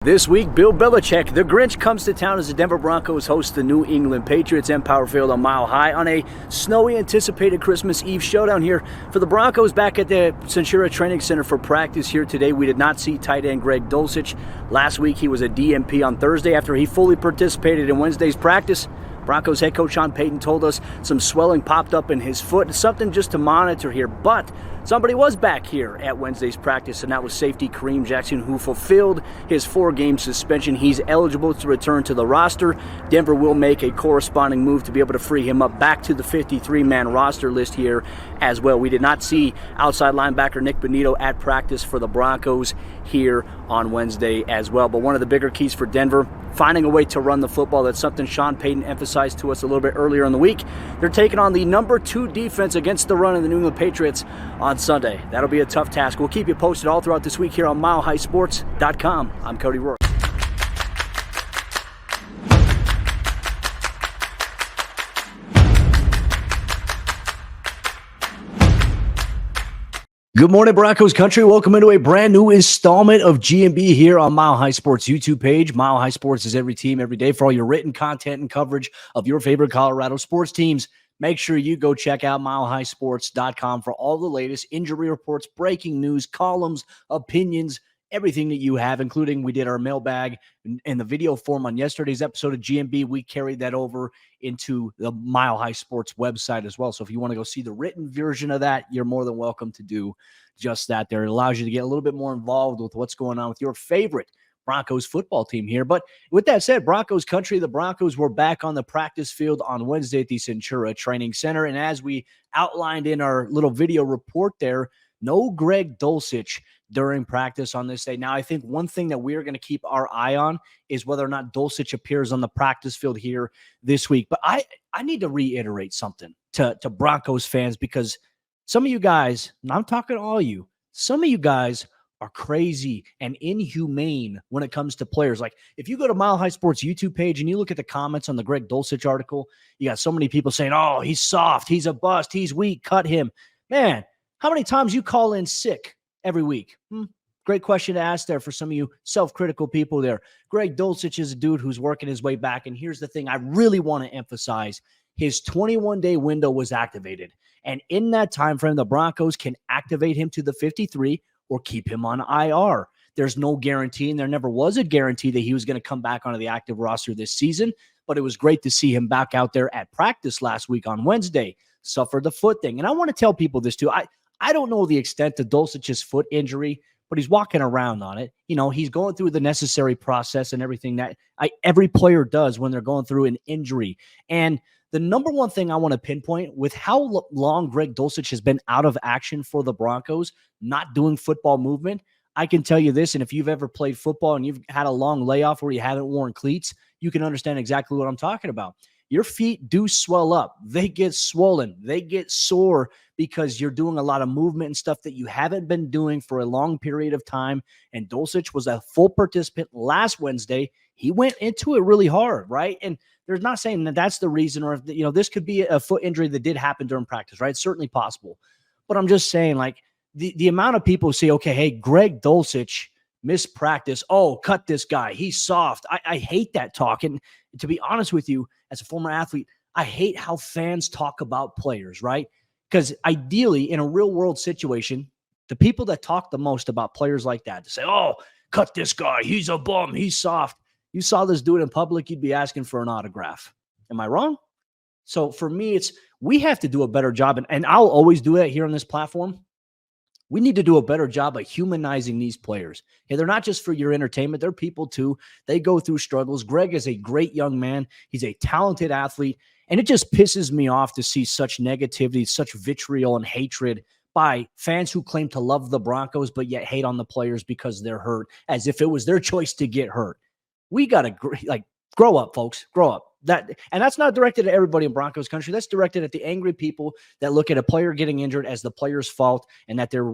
This week, Bill Belichick, the Grinch, comes to town as the Denver Broncos host the New England Patriots in Power Field on Mile High on a snowy anticipated Christmas Eve showdown here for the Broncos back at the Centura Training Center for practice here today. We did not see tight end Greg Dulcich. Last week, he was a DNP on Thursday after he fully participated in Wednesday's practice. Broncos head coach Sean Payton told us some swelling popped up in his foot, something just to monitor here. But somebody was back here at Wednesday's practice, and that was safety Kareem Jackson, who fulfilled his 4-game suspension. He's eligible to return to the roster. Denver will make a corresponding move to be able to free him up back to the 53-man roster list here as well. We did not see outside linebacker Nick Bonito at practice for the Broncos here on Wednesday as well. But one of the bigger keys for Denver, finding a way to run the football. That's something Sean Payton emphasized to us a little bit earlier in the week. They're taking on the number 2 defense against the run of the New England Patriots on Sunday. That'll be a tough task. We'll keep you posted all throughout this week here on MileHighSports.com. I'm Cody Roark. Good morning, Broncos country. Welcome into a brand new installment of G&B here on Mile High Sports YouTube page. Mile High Sports is every team, every day for all your written content and coverage of your favorite Colorado sports teams. Make sure you go check out MileHighSports.com for all the latest injury reports, breaking news, columns, opinions, everything that you have, including we did our mailbag in the video form on yesterday's episode of GMB. We carried that over into the Mile High Sports website as well. So if you want to go see the written version of that, you're more than welcome to do just that there. It allows you to get a little bit more involved with what's going on with your favorite Broncos football team here. But with that said, Broncos country, the Broncos were back on the practice field on Wednesday at the Centura Training Center. And as we outlined in our little video report there, no Greg Dulcich during practice on this day. Now, I think one thing that we're going to keep our eye on is whether or not Dulcich appears on the practice field here this week. But I need to reiterate something to Broncos fans, because some of you guys, and I'm talking to all of you, some of you guys are crazy and inhumane when it comes to players. Like, if you go to Mile High Sports YouTube page and you look at the comments on the Greg Dulcich article, you got so many people saying, oh, he's soft, he's a bust, he's weak, cut him. Man, how many times you call in sick every week? Great question to ask there for some of you self-critical people there. Greg Dulcich is a dude who's working his way back. And here's the thing I really want to emphasize. His 21-day window was activated. And in that time frame, the Broncos can activate him to the 53 or keep him on IR. There's no guarantee, and there never was a guarantee that he was going to come back onto the active roster this season. But it was great to see him back out there at practice last week on Wednesday. Suffered the foot thing. And I want to tell people this too. I don't know the extent of Dulcich's foot injury, but he's walking around on it. You know, he's going through the necessary process and everything that every player does when they're going through an injury. And the number one thing I want to pinpoint with how long Greg Dulcich has been out of action for the Broncos, not doing football movement, I can tell you this, and if you've ever played football and you've had a long layoff where you haven't worn cleats, you can understand exactly what I'm talking about. Your feet do swell up. They get swollen. They get sore because you're doing a lot of movement and stuff that you haven't been doing for a long period of time. And Dulcich was a full participant last Wednesday. He went into it really hard, right? And there's not saying that that's the reason, or, you know, this could be a foot injury that did happen during practice, right? It's certainly possible. But I'm just saying, like, the amount of people say, okay, hey, Greg Dulcich missed practice. Oh, cut this guy. He's soft. I hate that talk. And to be honest with you, as a former athlete, I hate how fans talk about players, right? Because ideally, in a real-world situation, the people that talk the most about players like that, to say, oh, cut this guy. He's a bum. He's soft. You saw this dude in public, you'd be asking for an autograph. Am I wrong? So for me, we have to do a better job, and I'll always do that here on this platform. We need to do a better job of humanizing these players. Okay, they're not just for your entertainment. They're people too. They go through struggles. Greg is a great young man. He's a talented athlete. And it just pisses me off to see such negativity, such vitriol and hatred by fans who claim to love the Broncos, but yet hate on the players because they're hurt, as if it was their choice to get hurt. We got to grow up, folks. Grow up. That's not directed at everybody in Broncos country. That's directed at the angry people that look at a player getting injured as the player's fault and that they're,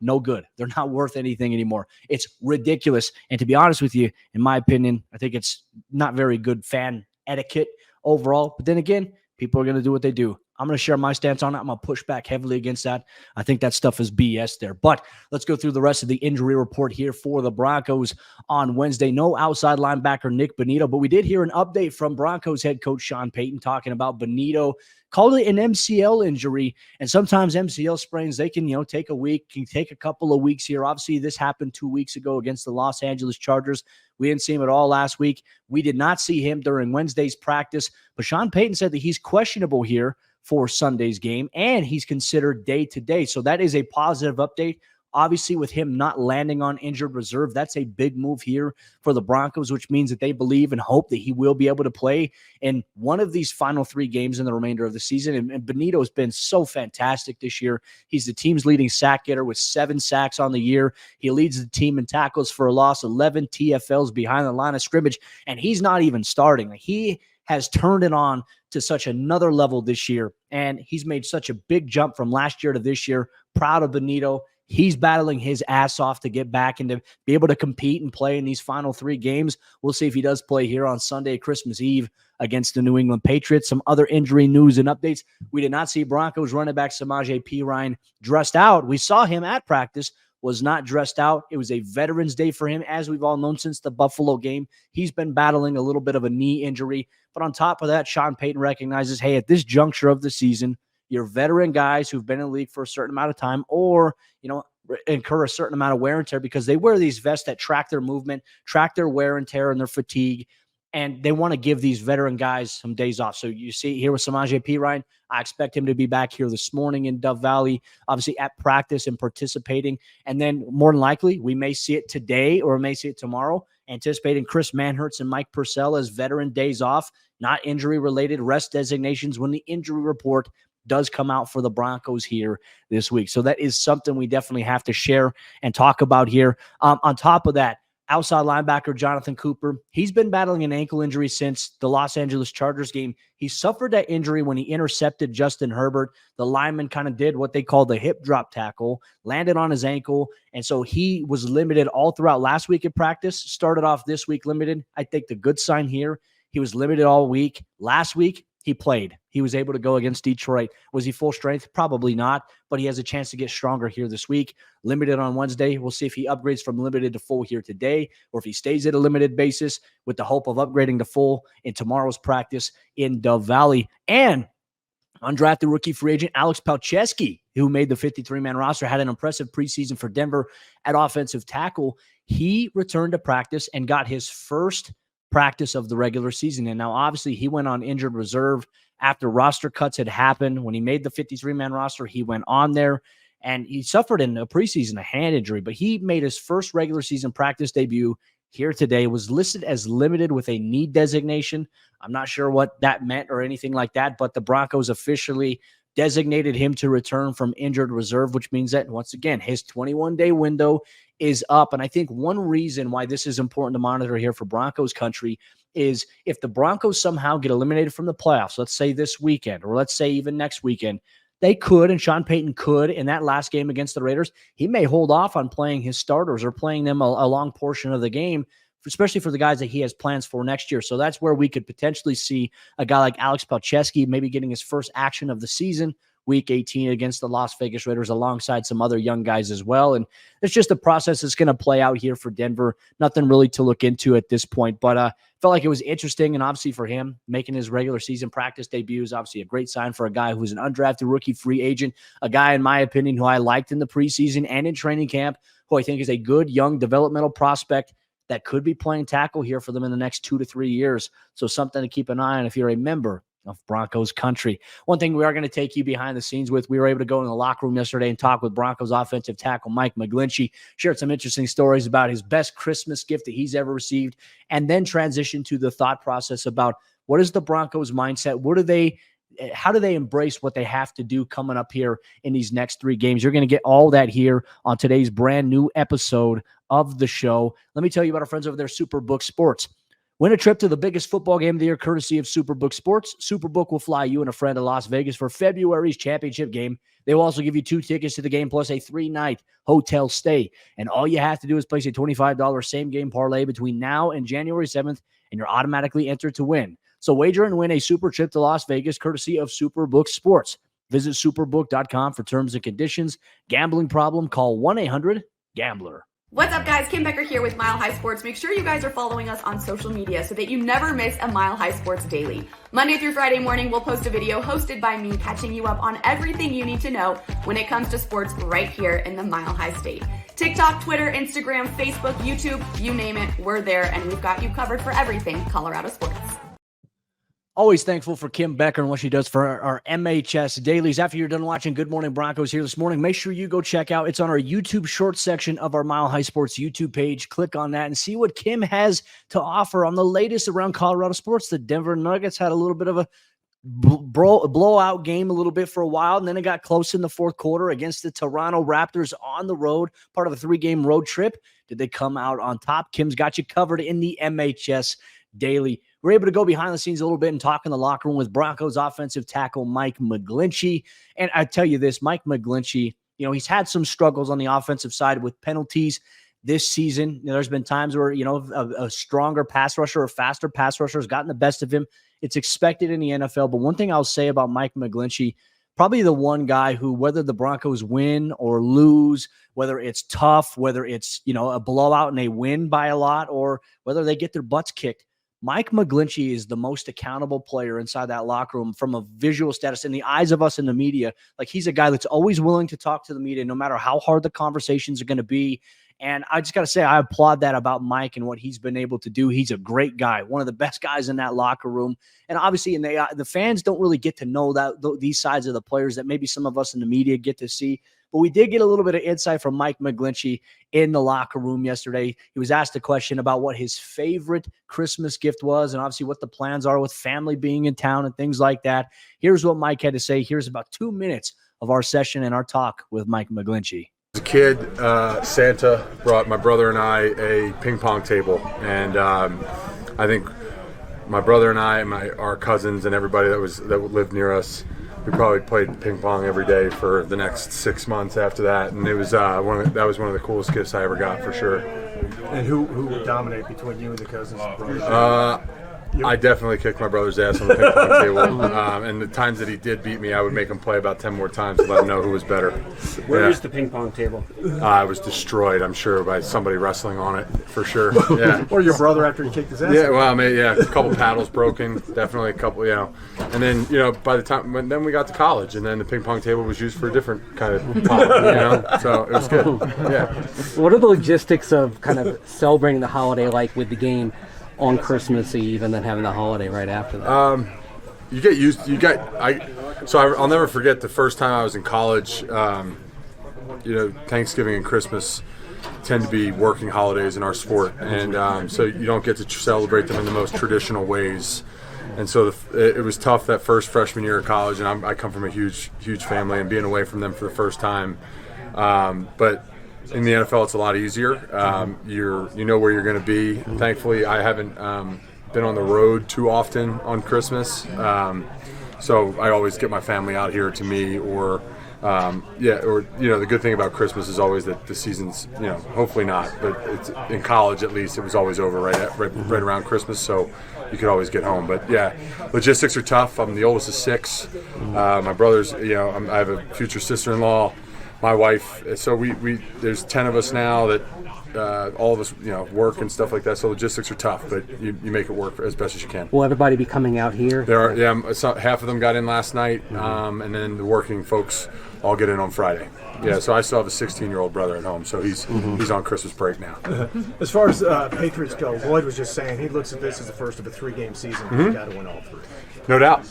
no good. They're not worth anything anymore. It's ridiculous. And to be honest with you, in my opinion, I think it's not very good fan etiquette overall. But then again, people are going to do what they do. I'm going to share my stance on it. I'm going to push back heavily against that. I think that stuff is BS there. But let's go through the rest of the injury report here for the Broncos on Wednesday. No outside linebacker Nick Bonitto, but we did hear an update from Broncos head coach Sean Payton talking about Bonitto. Called it an MCL injury, and sometimes MCL sprains, they can, take a week, can take a couple of weeks here. Obviously, this happened 2 weeks ago against the Los Angeles Chargers. We didn't see him at all last week. We did not see him during Wednesday's practice, but Sean Payton said that he's questionable here for Sunday's game, and he's considered day-to-day. So that is a positive update. Obviously, with him not landing on injured reserve, that's a big move here for the Broncos, which means that they believe and hope that he will be able to play in one of these final 3 games in the remainder of the season. And Bonitto has been so fantastic this year. He's the team's leading sack getter with 7 sacks on the year. He leads the team in tackles for a loss, 11 TFLs behind the line of scrimmage, and he's not even starting. He has turned it on to such another level this year, and he's made such a big jump from last year to this year. Proud of Bonitto. He's battling his ass off to get back and to be able to compete and play in these final 3 games. We'll see if he does play here on Sunday, Christmas Eve, against the New England Patriots. Some other injury news and updates. We did not see Broncos running back Samaje Perine dressed out. We saw him at practice, was not dressed out. It was a Veterans Day for him, as we've all known since the Buffalo game. He's been battling a little bit of a knee injury. But on top of that, Sean Payton recognizes, hey, at this juncture of the season, your veteran guys who've been in the league for a certain amount of time or, incur a certain amount of wear and tear because they wear these vests that track their movement, track their wear and tear and their fatigue, and they want to give these veteran guys some days off. So you see here with Samaje Perine, I expect him to be back here this morning in Dove Valley, obviously at practice and participating. And then more than likely, we may see it today or we may see it tomorrow, anticipating Chris Manhertz and Mike Purcell as veteran days off, not injury-related rest designations when the injury report does come out for the Broncos here this week. So that is something we definitely have to share and talk about here. On top of that, outside linebacker Jonathan Cooper, he's been battling an ankle injury since the Los Angeles Chargers game. He suffered that injury when he intercepted Justin Herbert. The lineman kind of did what they call the hip drop tackle, landed on his ankle, and so he was limited all throughout last week at practice, started off this week limited. I think the good sign here, he was limited all week. Last week, he played. He was able to go against Detroit. Was he full strength? Probably not, but he has a chance to get stronger here this week. Limited on Wednesday. We'll see if he upgrades from limited to full here today or if he stays at a limited basis with the hope of upgrading to full in tomorrow's practice in Dove Valley. And undrafted rookie free agent Alex Palczewski, who made the 53-man roster, had an impressive preseason for Denver at offensive tackle. He returned to practice and got his first practice of the regular season. And now obviously he went on injured reserve after roster cuts had happened. When he made the 53-man roster, he went on there and he suffered in a preseason a hand injury, but he made his first regular season practice debut here today, was listed as limited with a need designation. I'm not sure what that meant or anything like that, but the Broncos officially designated him to return from injured reserve, which means that, once again, his 21-day window is up. And I think one reason why this is important to monitor here for Broncos country is if the Broncos somehow get eliminated from the playoffs, let's say this weekend, or let's say even next weekend, they could, and Sean Payton could, in that last game against the Raiders, he may hold off on playing his starters or playing them a long portion of the game, especially for the guys that he has plans for next year. So that's where we could potentially see a guy like Alex Palczewski maybe getting his first action of the season, Week 18 against the Las Vegas Raiders, alongside some other young guys as well. And it's just a process that's going to play out here for Denver. Nothing really to look into at this point, but felt like it was interesting. And obviously for him, making his regular season practice debut is obviously a great sign for a guy who's an undrafted rookie free agent, a guy, in my opinion, who I liked in the preseason and in training camp, who I think is a good young developmental prospect that could be playing tackle here for them in the next 2 to 3 years. So something to keep an eye on if you're a member of Broncos country. One thing we are going to take you behind the scenes with, we were able to go in the locker room yesterday and talk with Broncos offensive tackle Mike McGlinchey, shared some interesting stories about his best Christmas gift that he's ever received, and then transitioned to the thought process about what is the Broncos mindset? How do they embrace what they have to do coming up here in these next 3 games? You're going to get all that here on today's brand new episode of the show. Let me tell you about our friends over there, Superbook Sports. Win a trip to the biggest football game of the year, courtesy of Superbook Sports. Superbook will fly you and a friend to Las Vegas for February's championship game. They will also give you 2 tickets to the game plus a 3-night hotel stay. And all you have to do is place a $25 same-game parlay between now and January 7th, and you're automatically entered to win. So wager and win a super trip to Las Vegas courtesy of Superbook Sports. Visit superbook.com for terms and conditions. Gambling problem? Call 1-800-GAMBLER. What's up, guys? Kim Becker here with Mile High Sports. Make sure you guys are following us on social media so that you never miss a Mile High Sports daily. Monday through Friday morning, we'll post a video hosted by me catching you up on everything you need to know when it comes to sports right here in the Mile High State. TikTok, Twitter, Instagram, Facebook, YouTube, you name it, we're there, and we've got you covered for everything Colorado sports. Always thankful for Kim Becker and what she does for our MHS dailies. After you're done watching Good Morning Broncos here this morning, make sure you go check out. It's on our YouTube short section of our Mile High Sports YouTube page. Click on that and see what Kim has to offer on the latest around Colorado sports. The Denver Nuggets had a little bit of a blowout game a little bit for a while, and then it got close in the fourth quarter against the Toronto Raptors on the road, part of a 3-game road trip. Did they come out on top? Kim's got you covered in the MHS daily. We're able to go behind the scenes a little bit and talk in the locker room with Broncos offensive tackle Mike McGlinchey. And I tell you this, Mike McGlinchey, he's had some struggles on the offensive side with penalties this season. There's been times where, a stronger pass rusher or faster pass rusher has gotten the best of him. It's expected in the NFL. But one thing I'll say about Mike McGlinchey, probably the one guy who, whether the Broncos win or lose, whether it's tough, whether it's, a blowout and they win by a lot, or whether they get their butts kicked, Mike McGlinchey is the most accountable player inside that locker room from a visual status in the eyes of us in the media. Like, he's a guy that's always willing to talk to the media, no matter how hard the conversations are going to be. And I just got to say, I applaud that about Mike and what he's been able to do. He's a great guy, one of the best guys in that locker room. And obviously, the fans don't really get to know these sides of the players that maybe some of us in the media get to see. But we did get a little bit of insight from Mike McGlinchey in the locker room yesterday. He was asked a question about what his favorite Christmas gift was and obviously what the plans are with family being in town and things like that. Here's what Mike had to say. Here's about 2 minutes of our session and our talk with Mike McGlinchey. As a kid, Santa brought my brother and I a ping pong table. And I think my brother and I and our cousins and everybody that lived near us, we probably played ping pong every day for the next 6 months after that, and it was that was one of the coolest gifts I ever got, for sure. And who would dominate between you and the cousins? I definitely kicked my brother's ass on the ping pong table, and the times that he did beat me, I would make him play about 10 more times to let him know who was better. Where is the ping pong table? I was destroyed, I'm sure, by somebody wrestling on it, for sure. Yeah. Or your brother after he kicked his ass? Yeah, well, a couple paddles broken, definitely a couple, And then, by the time, then we got to college, and then the ping pong table was used for a different kind of pong, so it was good. Yeah. What are the logistics of kind of celebrating the holiday like with the game on Christmas Eve and then having the holiday right after that? I'll never forget the first time I was in college. Thanksgiving and Christmas tend to be working holidays in our sport, and so you don't get to celebrate them in the most traditional ways. And so it was tough that first freshman year of college, and I come from a huge family, and being away from them for the first time. But in the NFL, it's a lot easier. You know where you're going to be. Thankfully, I haven't been on the road too often on Christmas, so I always get my family out here to me. The good thing about Christmas is always that the season's, hopefully not, but it's in college at least. It was always over right around Christmas, so you could always get home. But yeah, logistics are tough. I'm the oldest of 6. My brother's, I have a future sister-in-law. My wife, so we there's 10 of us now that all of us work and stuff like that. So logistics are tough, but you make it work as best as you can. Will everybody be coming out here? There are, half of them got in last night, and then the working folks all get in on Friday. Yeah, so I still have a 16-year-old brother at home, so he's on Christmas break now. As far as Patriots go, Lloyd was just saying he looks at this as the first of a 3-game season. He's got to win all 3. No doubt.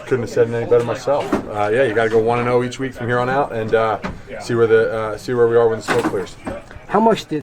Couldn't have said it any better myself. You got to go 1-0 each week from here on out, and see where we are when the smoke clears. How much did?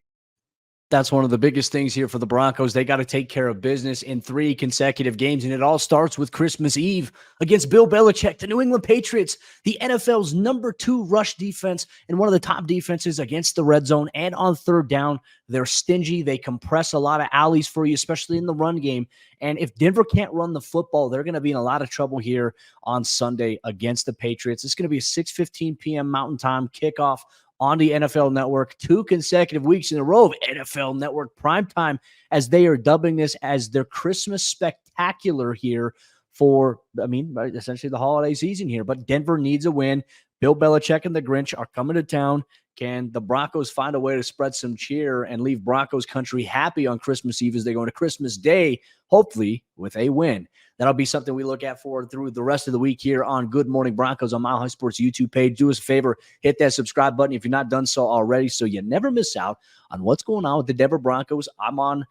That's one of the biggest things here for the Broncos. They got to take care of business in 3 consecutive games, and it all starts with Christmas Eve against Bill Belichick, the New England Patriots, the NFL's number 2 rush defense and one of the top defenses against the red zone and on third down. They're stingy. They compress a lot of alleys for you, especially in the run game. And if Denver can't run the football, they're going to be in a lot of trouble here on Sunday against the Patriots. It's going to be a 6:15 p.m. Mountain Time kickoff on the NFL Network, 2 consecutive weeks in a row of NFL Network primetime, as they are dubbing this as their Christmas spectacular here for, essentially the holiday season here. But Denver needs a win. Bill Belichick and the Grinch are coming to town. Can the Broncos find a way to spread some cheer and leave Broncos country happy on Christmas Eve as they go into Christmas Day, hopefully with a win? That'll be something we look at forward through the rest of the week here on Good Morning Broncos on Mile High Sports YouTube page. Do us a favor, hit that subscribe button if you're not done so already, so you never miss out on what's going on with the Denver Broncos. I'm on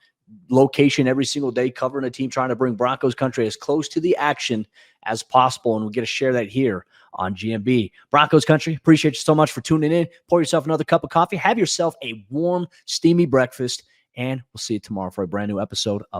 location every single day covering a team trying to bring Broncos country as close to the action as possible, and we'll get to share that here on GMB. Broncos country, appreciate you so much for tuning in. Pour yourself another cup of coffee, have yourself a warm, steamy breakfast, and we'll see you tomorrow for a brand new episode of